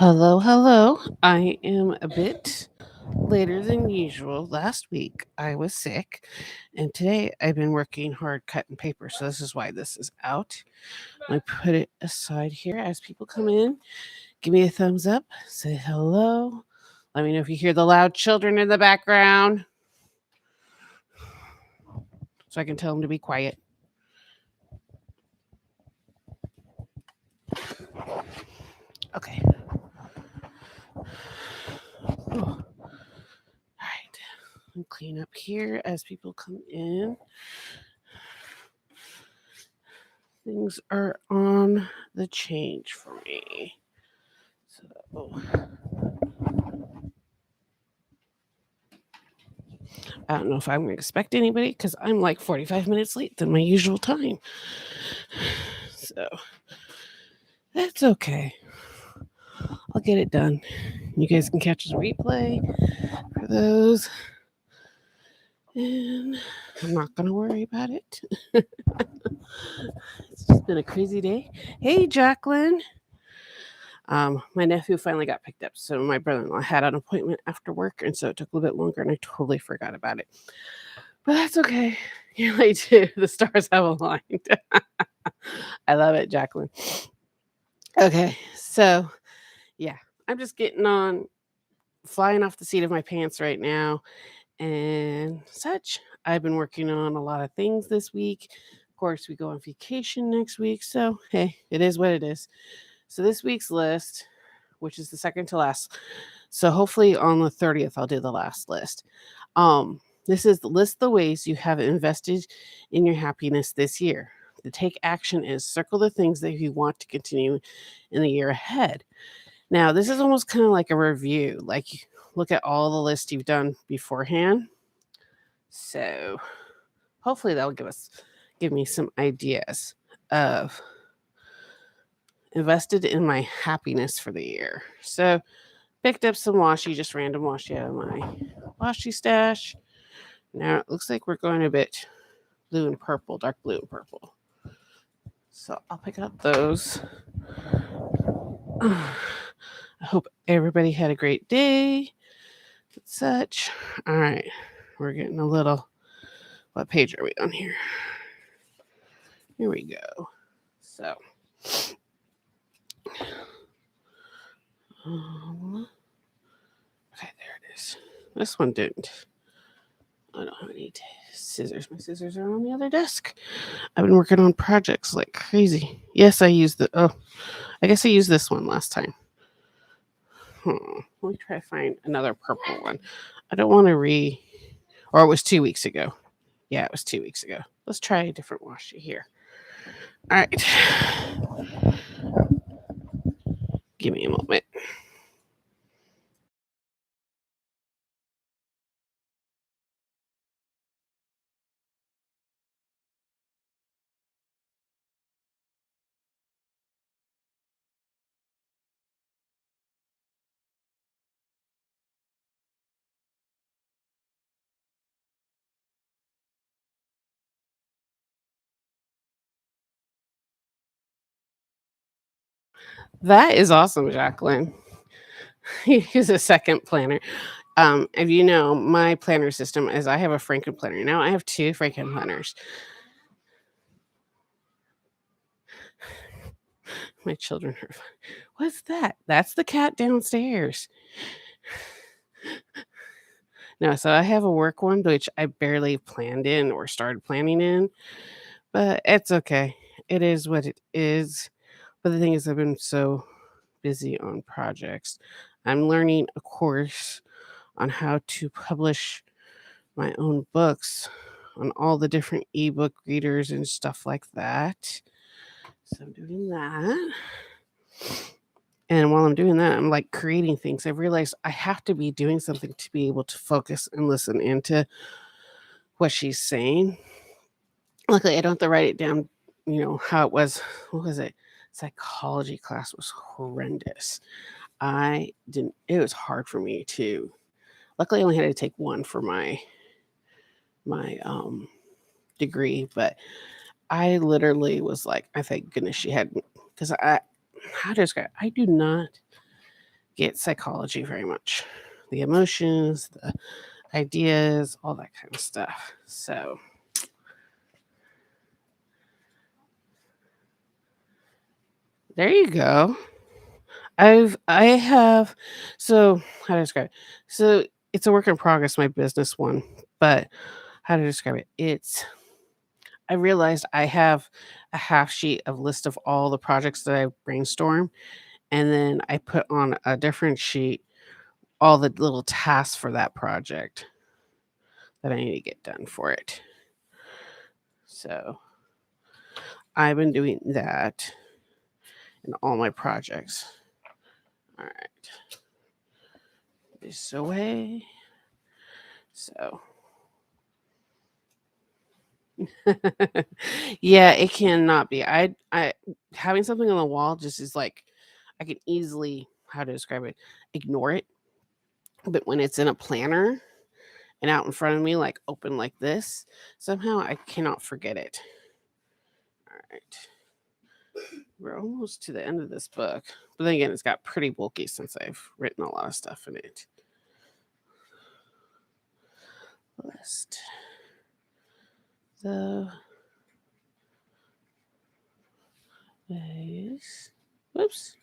Hello, hello. I am a bit later than usual. Last week I was sick, and today I've been working hard cutting paper, so this is why this is out. I put it aside here as people come in. Give me a thumbs up, say hello. Let me know if you hear the loud children in the background so I can tell them to be quiet. Okay. Oh, all right. I'll clean up here as people come in. Things are on the change for me. So, I don't know if I'm going to expect anybody because I'm like 45 minutes late than my usual time. So, that's okay. I'll get it done. You guys can catch the replay for those. And I'm not going to worry about it. It's just been a crazy day. Hey, Jacqueline. My nephew finally got picked up. So my brother-in-law had an appointment after work, and so it took a little bit longer, and I totally forgot about it. But that's okay. You're late too. The stars have aligned. I love it, Jacqueline. Okay, so yeah, I'm just getting on, flying off the seat of my pants right now, and such. I've been working on a lot of things this week. Of course, we go on vacation next week, so hey, it is what it is. So this week's list, which is the second to last, so hopefully on the 30th I'll do the last list. This is the list the ways you have invested in your happiness this year. The take action is circle the things that you want to continue in the year ahead. Now, this is almost kind of like a review, like look at all the lists you've done beforehand. So hopefully that'll give me some ideas of invested in my happiness for the year. So picked up some washi, just random washi out of my washi stash. Now it looks like we're going a bit blue and purple, dark blue and purple. So I'll pick up those. I hope everybody had a great day. Such. All right. We're getting a little. What page are we on here? Here we go. So. Okay, there it is. This one didn't. I don't have any scissors. My scissors are on the other desk. I've been working on projects like crazy. Yes, I used the. Oh, I guess I used this one last time. Let me try to find another purple one. I don't want to or it was 2 weeks ago. Yeah, it was 2 weeks ago. Let's try a different washi here. All right. Give me a moment. That is awesome, Jacqueline. Here's a second planner. If you know, my planner system is I have a Franken planner. Now I have two Franken planners. My children are. What's that? That's the cat downstairs. No, so I have a work one, which I barely planned in or started planning in, but it's okay. It is what it is. But the thing is, I've been so busy on projects. I'm learning a course on how to publish my own books on all the different ebook readers and stuff like that. So I'm doing that. And while I'm doing that, I'm like creating things. I've realized I have to be doing something to be able to focus and listen into what she's saying. Luckily, I don't have to write it down, how it was. What was it? Psychology class was horrendous. It was hard for me to. Luckily, I only had to take one for my degree, but I literally was like, I thank goodness she had, because I, how to describe, I do not get psychology very much. The emotions, the ideas, all that kind of stuff. So there you go. I have so how to describe it? So it's a work in progress, my business one, but how to describe it? It's I realized I have a half sheet of list of all the projects that I brainstorm, and then I put on a different sheet all the little tasks for that project that I need to get done for it. So I've been doing that in all my projects. All right. This away. So yeah, it cannot be. I having something on the wall just is like I can easily how to describe it, ignore it. But when it's in a planner and out in front of me, like open like this, somehow I cannot forget it. All right. We're almost to the end of this book. But then again, it's got pretty bulky since I've written a lot of stuff in it. List. The ways. Whoops.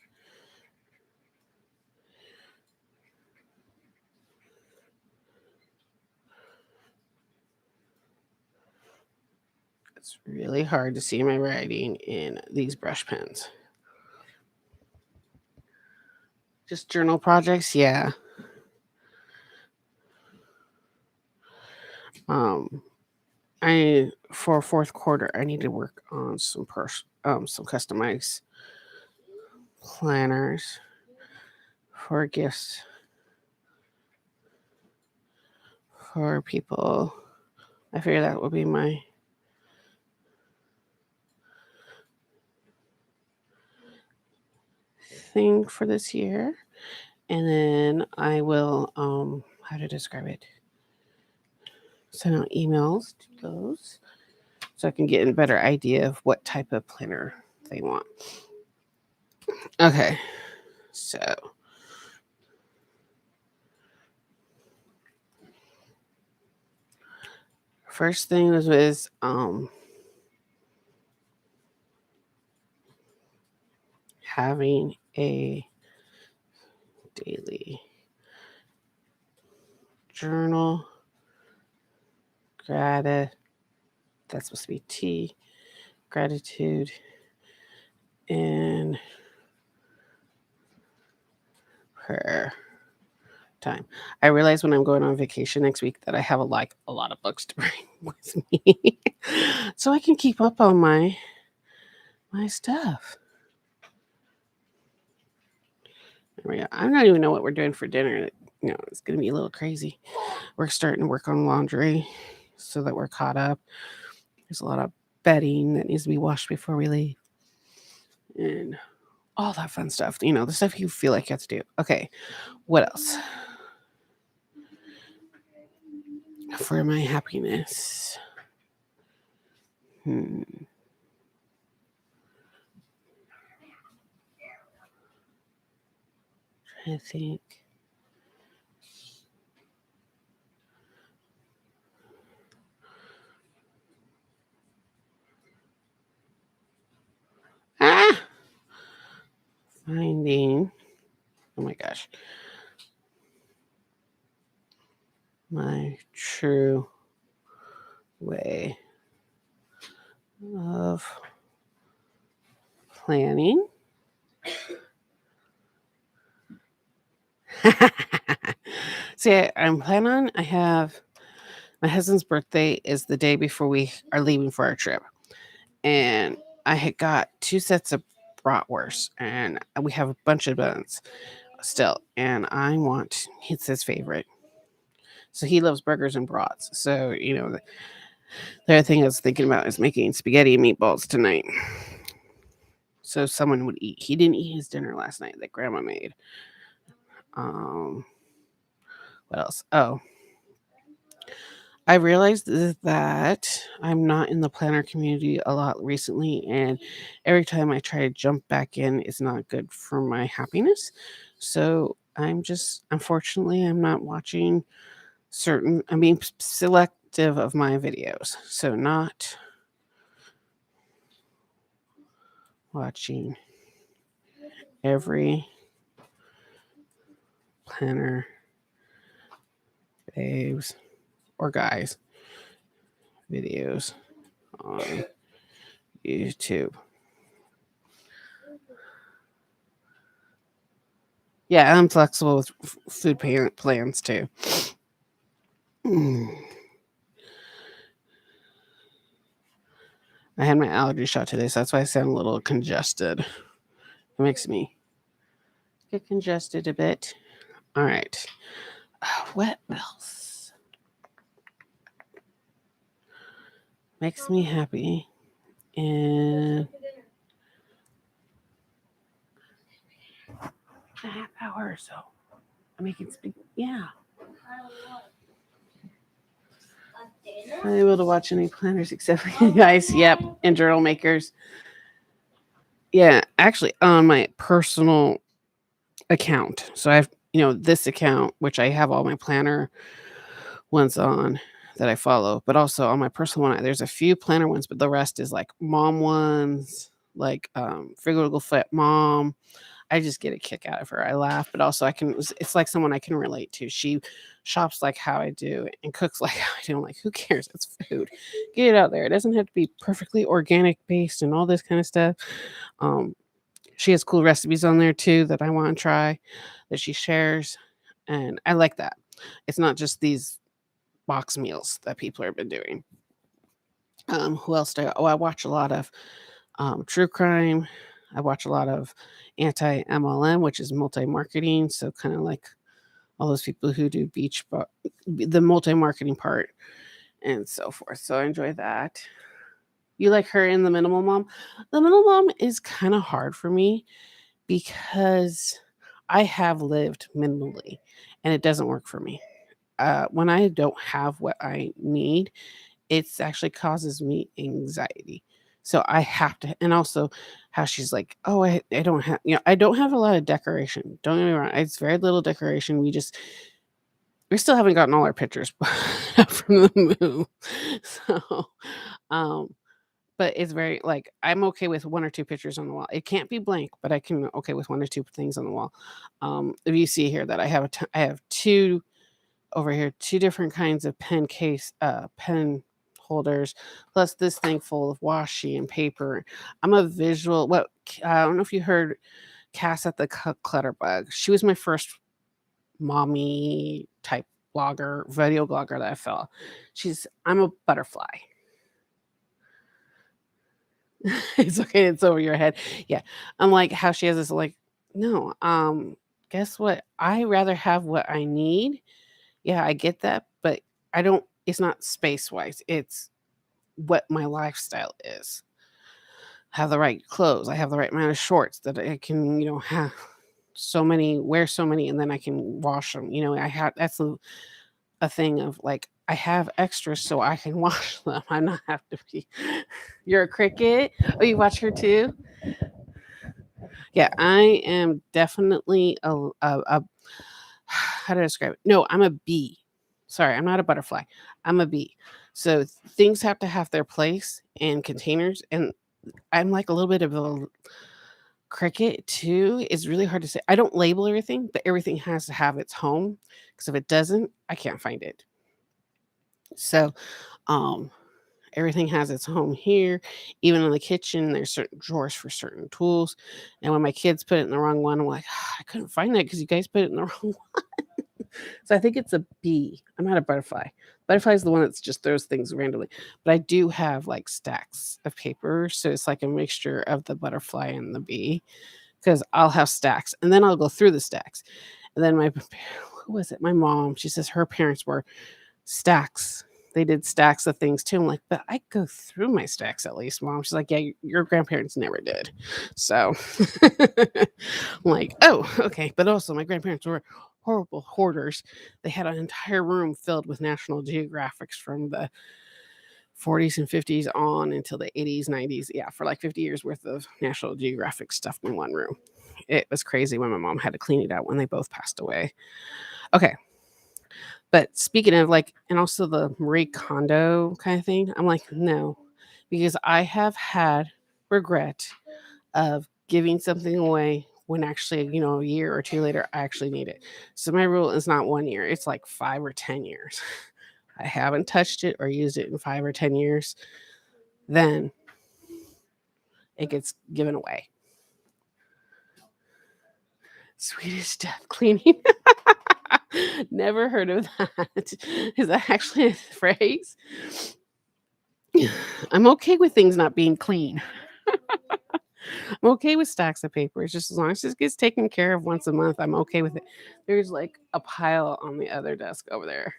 It's really hard to see my writing in these brush pens. Just journal projects, yeah. Um, I for fourth quarter, I need to work on some customized planners for gifts for people. I figure that would be my thing for this year. And then I will how to describe it? Send out emails to those so I can get a better idea of what type of planner they want. Okay. So first thing was having a daily journal. That's supposed to be T. Gratitude and prayer time. I realize when I'm going on vacation next week that I have a lot of books to bring with me, so I can keep up on my stuff. There we go. I don't even know what we're doing for dinner. It's gonna be a little crazy. We're starting to work on laundry so that we're caught up. There's a lot of bedding that needs to be washed before we leave, and all that fun stuff. The stuff you feel like you have to do. Okay, what else? For my happiness. I think. Ah! Finding. Oh my gosh. My true way of planning. See, I'm planning on, I have my husband's birthday is the day before we are leaving for our trip. And I had got 2 sets of bratwurst and we have a bunch of buns still. And it's his favorite. So he loves burgers and brats. So, the other thing I was thinking about is making spaghetti and meatballs tonight. So someone would eat. He didn't eat his dinner last night that grandma made. What else? Oh, I realized that I'm not in the planner community a lot recently, and every time I try to jump back in, it's not good for my happiness. So unfortunately, I'm not watching I'm being selective of my videos. So, not watching every planner babes or guys videos on YouTube. Yeah, I'm flexible with food plans too. I had my allergy shot today, so that's why I sound a little congested. It makes me get congested a bit. All right. What else makes me happy? And a half hour or so. I make it speak. Yeah. I'm able to watch any planners except for you guys. Yep. And journal makers. Yeah. Actually, on my personal account. So I have, this account, which I have all my planner ones on that I follow, but also on my personal one, there's a few planner ones, but the rest is like mom ones, like Friggle Fit Mom. I just get a kick out of her. I laugh, but also it's like someone I can relate to. She shops like how I do and cooks like how I do. I'm like, who cares? It's food. Get it out there. It doesn't have to be perfectly organic based and all this kind of stuff. She has cool recipes on there too that I want to try that she shares. And I like that. It's not just these box meals that people have been doing. Who else do I watch a lot of true crime. I watch a lot of anti MLM, which is multi marketing. So kind of like all those people who do the multi marketing part and so forth. So I enjoy that. You like her in the Minimal Mom? The Minimal Mom is kind of hard for me because I have lived minimally and it doesn't work for me. When I don't have what I need, it's actually causes me anxiety. So I have to, and also how she's like, oh, I don't have, I don't have a lot of decoration. Don't get me wrong. It's very little decoration. We still haven't gotten all our pictures from the move. So, um, but it's very like, I'm okay with one or two pictures on the wall. It can't be blank, but I can okay with one or two things on the wall. If you see here that I have two over here, two different kinds of pen holders, plus this thing full of washi and paper. I'm a visual. I don't know if you heard Cass at the Clutterbug. She was my first mommy type video blogger that I felt. I'm a butterfly. It's okay. It's over your head. Yeah. I'm like how she has this like, no, guess what? I rather have what I need. Yeah, I get that, but it's not space wise. It's what my lifestyle is. Have the right clothes. I have the right amount of shorts that I can, have wear so many, and then I can wash them. That's a thing of like, I have extras so I can wash them. I not have to be. You're a cricket. Oh, you watch her too? Yeah, I am definitely a how do I describe it? No, I'm a bee. Sorry, I'm not a butterfly. I'm a bee. So things have to have their place in containers, and I'm like a little bit of a cricket too. It's really hard to say. I don't label everything, but everything has to have its home because if it doesn't, I can't find it. So, um, everything has its home here. Even in the kitchen, there's certain drawers for certain tools. And when my kids put it in the wrong one, I'm like, I couldn't find that because you guys put it in the wrong one. So I think it's a bee. I'm not a butterfly. Butterfly is the one that's just throws things randomly. But I do have like stacks of paper. So it's like a mixture of the butterfly and the bee because I'll have stacks and then I'll go through the stacks. And then who was it? My mom, she says her parents were stacks. They did stacks of things too. I'm like, but I go through my stacks at least, Mom. She's like, yeah, your grandparents never did. So I'm like, oh, okay. But also, my grandparents were horrible hoarders. They had an entire room filled with National Geographics from the 40s and 50s on until the 80s, 90s. Yeah, for like 50 years worth of National Geographic stuff in one room. It was crazy when my mom had to clean it out when they both passed away. Okay. But speaking of like, and also the Marie Kondo kind of thing, I'm like, no, because I have had regret of giving something away when actually, a year or two later, I actually need it. So my rule is not 1 year, it's like 5 or 10 years. I haven't touched it or used it in 5 or 10 years, then it gets given away. Swedish death cleaning. Never heard of that. Is that actually a phrase? I'm okay with things not being clean. I'm okay with stacks of papers, just as long as it gets taken care of once a month. I'm okay with it. There's like a pile on the other desk over there.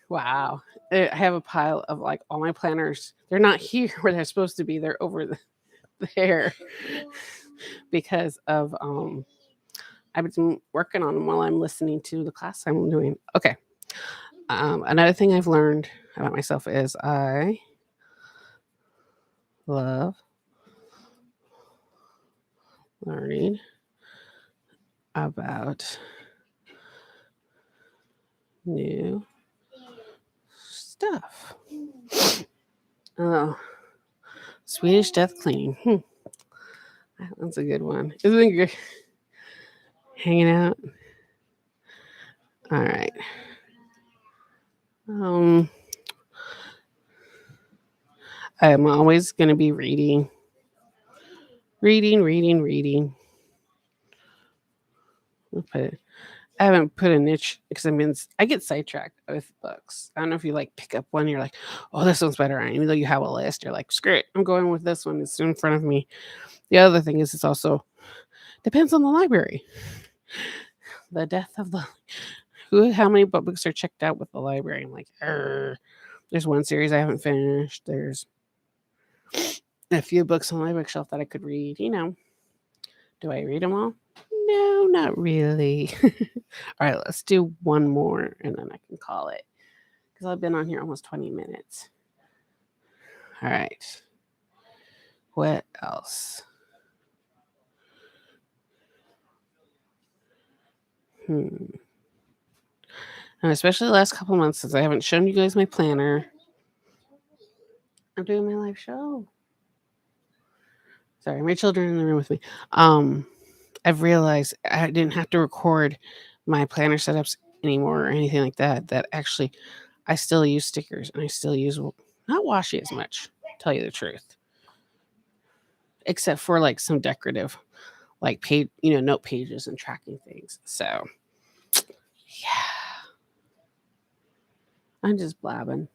Wow. I have a pile of like all my planners. They're not here where they're supposed to be. They're over there because of I've been working on them while I'm listening to the class I'm doing. Okay. Another thing I've learned about myself is I love learning about new stuff. Oh, Swedish death cleaning. That's a good one. Isn't it good? Hanging out. All right. I'm always going to be reading. I haven't put a niche because I get sidetracked with books. I don't know if you like pick up one, you're like, oh, this one's better. And even though you have a list, you're like, screw it, I'm going with this one. It's in front of me. The other thing is, it's also depends on the library. The death of the how many books are checked out with the library? I'm like, there's one series I haven't finished. There's a few books on my bookshelf that I could read. Do I read them all? No, not really. All right, let's do one more and then I can call it because I've been on here almost 20 minutes. All right. What else? And especially the last couple months since I haven't shown you guys my planner. I'm doing my live show. Sorry, my children in the room with me. I've realized I didn't have to record my planner setups anymore or anything like that. That actually, I still use stickers and I still use not washi as much. Tell you the truth, except for like some decorative, like page, note pages and tracking things. So, yeah, I'm just blabbing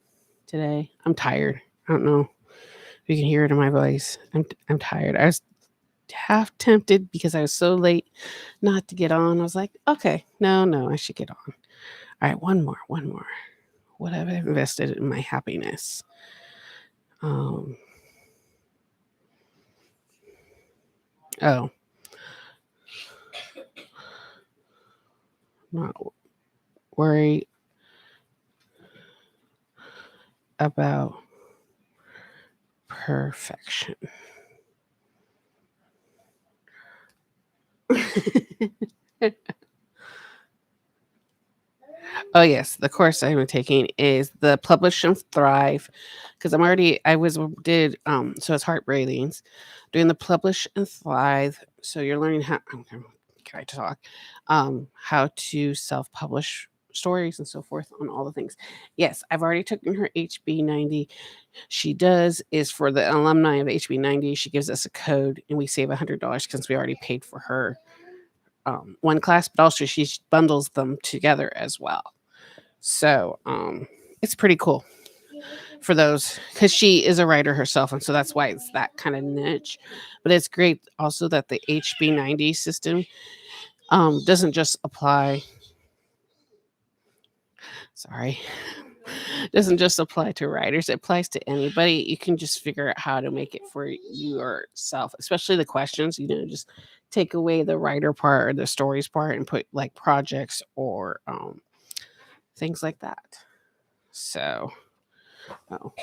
today. I'm tired. I don't know if you can hear it in my voice. I'm tired. I was half tempted because I was so late not to get on. I was like, okay, no, I should get on. All right, one more. What have I invested in my happiness? Oh, not worry about perfection. Oh yes, the course I'm taking is the Publish and Thrive because so it's heart ratings, doing the Publish and Thrive. So you're learning how can I talk how to self-publish stories and so forth on all the things. Yes, I've already taken her HB90. She does is for the alumni of HB90. She gives us a code and we save $100 since we already paid for her one class, but also she bundles them together as well. So it's pretty cool for those because she is a writer herself, and so that's why it's that kind of niche. But it's great also that the HB90 system doesn't just apply. Sorry. Doesn't just apply to writers, it applies to anybody. You can just figure out how to make it for yourself, especially the questions. Just take away the writer part or the stories part and put like projects or things like that. So, oh,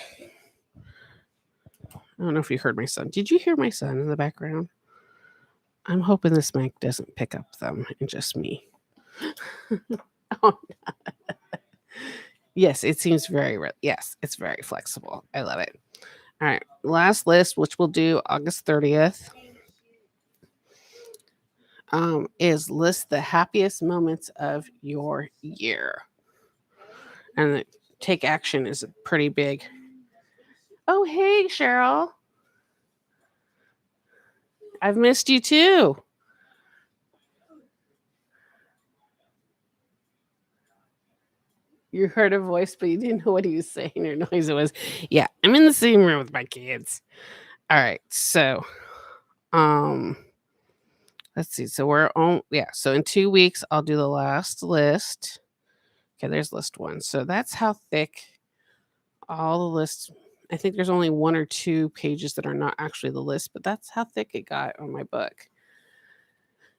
I don't know if you heard my son. Did you hear my son in the background? I'm hoping this mic doesn't pick up them and just me. Oh, yes, it seems yes, it's very flexible. I love it. All right, last list, which we'll do August 30th, is list the happiest moments of your year. And the take action is pretty big. Oh, hey, Cheryl. I've missed you too. You heard a voice, but you didn't know what he was saying or noise it was. Yeah, I'm in the same room with my kids. All right, so let's see. So we're on, yeah. So in 2 weeks, I'll do the last list. Okay, there's list one. So that's how thick all the lists. I think there's only 1 or 2 pages that are not actually the list, but that's how thick it got on my book.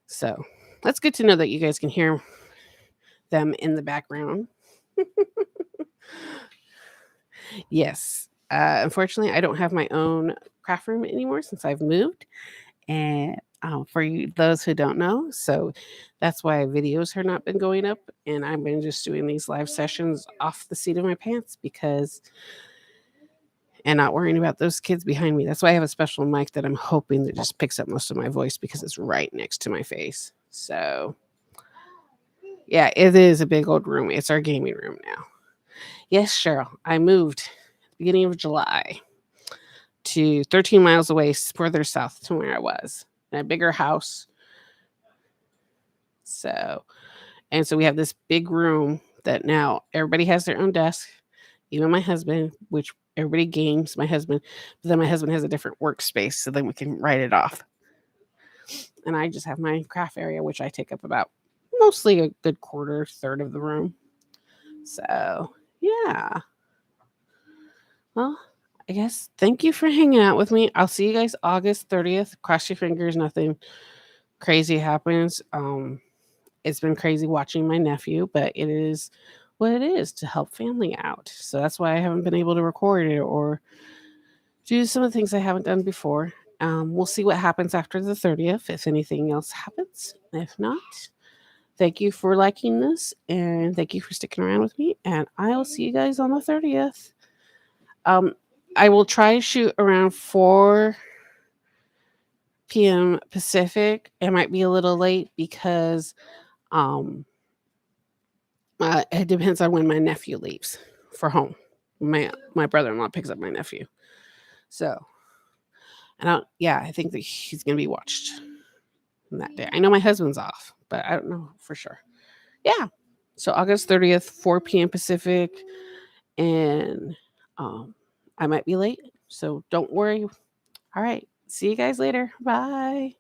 So that's good to know that you guys can hear them in the background. Yes. Unfortunately, I don't have my own craft room anymore since I've moved. And for you, those who don't know, so that's why videos have not been going up. And I've been just doing these live sessions off the seat of my pants and not worrying about those kids behind me. That's why I have a special mic that I'm hoping that just picks up most of my voice because it's right next to my face. So, yeah, it is a big old room. It's our gaming room now. Yes, Cheryl, I moved beginning of July to 13 miles away, further south to where I was, in a bigger house. So we have this big room that now everybody has their own desk, even my husband, which everybody games, my husband, but then my husband has a different workspace, so then we can write it off. And I just have my craft area, which I take up about mostly a good third of the room. So, yeah. Well, I guess thank you for hanging out with me. I'll see you guys August 30th. Cross your fingers, nothing crazy happens. It's been crazy watching my nephew, but it is what it is to help family out. So that's why I haven't been able to record it or do some of the things I haven't done before. We'll see what happens after the 30th, if anything else happens. If not, thank you for liking this and thank you for sticking around with me. And I'll see you guys on the 30th. I will try to shoot around 4 p.m. Pacific. It might be a little late because it depends on when my nephew leaves for home. My brother-in-law picks up my nephew. So, I think that he's gonna be watched that day. I know my husband's off, but I don't know for sure. Yeah. So August 30th, 4 p.m. Pacific, and I might be late, so don't worry. All right. See you guys later. Bye.